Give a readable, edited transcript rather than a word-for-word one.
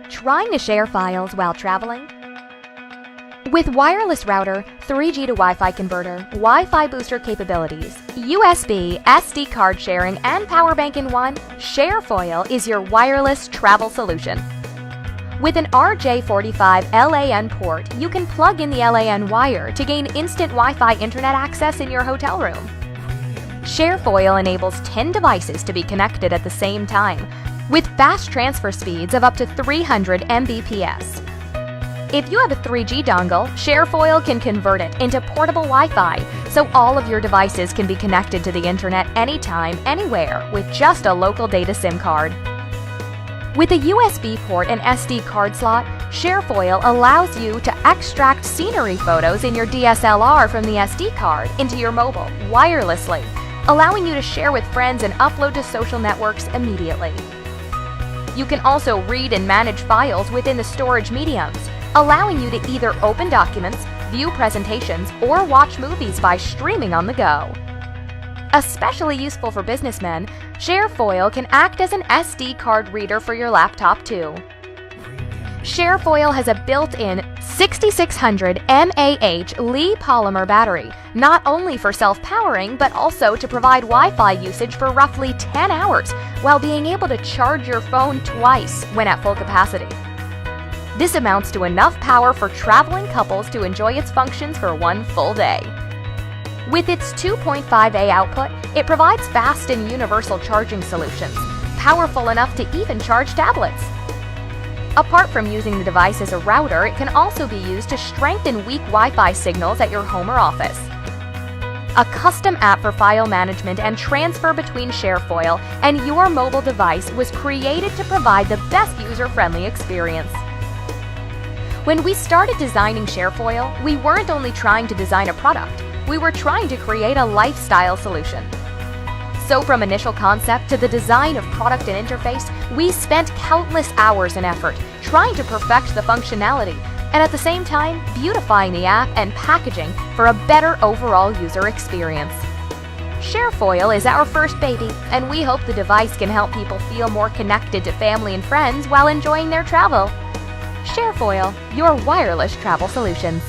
Trying to share files while traveling? With wireless router, 3G to Wi-Fi converter, Wi-Fi booster capabilities, USB, SD card sharing, and power bank in one, ShareFoil is your wireless travel solution. With an RJ45 LAN port, you can plug in the LAN wire to gain instant Wi-Fi internet access in your hotel room. ShareFoil enables 10 devices to be connected at the same time, with fast transfer speeds of up to 300 Mbps. If you have a 3G dongle, ShareFoil can convert it into portable Wi-Fi, so all of your devices can be connected to the internet anytime, anywhere, with just a local data SIM card. With a USB port and SD card slot, ShareFoil allows you to extract scenery photos in your DSLR from the SD card into your mobile wirelessly, allowing you to share with friends and upload to social networks immediately. You can also read and manage files within the storage mediums, allowing you to either open documents, view presentations, or watch movies by streaming on the go. Especially useful for businessmen, ShareFoil can act as an SD card reader for your laptop too. ShareFoil has a built-in 6600 mAh Li polymer battery, not only for self-powering but also to provide Wi-Fi usage for roughly 10 hours while being able to charge your phone twice when at full capacity. This amounts to enough power for traveling couples to enjoy its functions for one full day. With its 2.5A output, it provides fast and universal charging solutions, powerful enough to even charge tablets. Apart from using the device as a router, it can also be used to strengthen weak Wi-Fi signals at your home or office. A custom app for file management and transfer between ShareFoil and your mobile device was created to provide the best user-friendly experience. When we started designing ShareFoil, we weren't only trying to design a product, we were trying to create a lifestyle solution. So from initial concept to the design of product and interface, we spent countless hours and effort trying to perfect the functionality and at the same time beautifying the app and packaging for a better overall user experience. ShareFoil is our first baby, and we hope the device can help people feel more connected to family and friends while enjoying their travel. ShareFoil, your wireless travel solutions.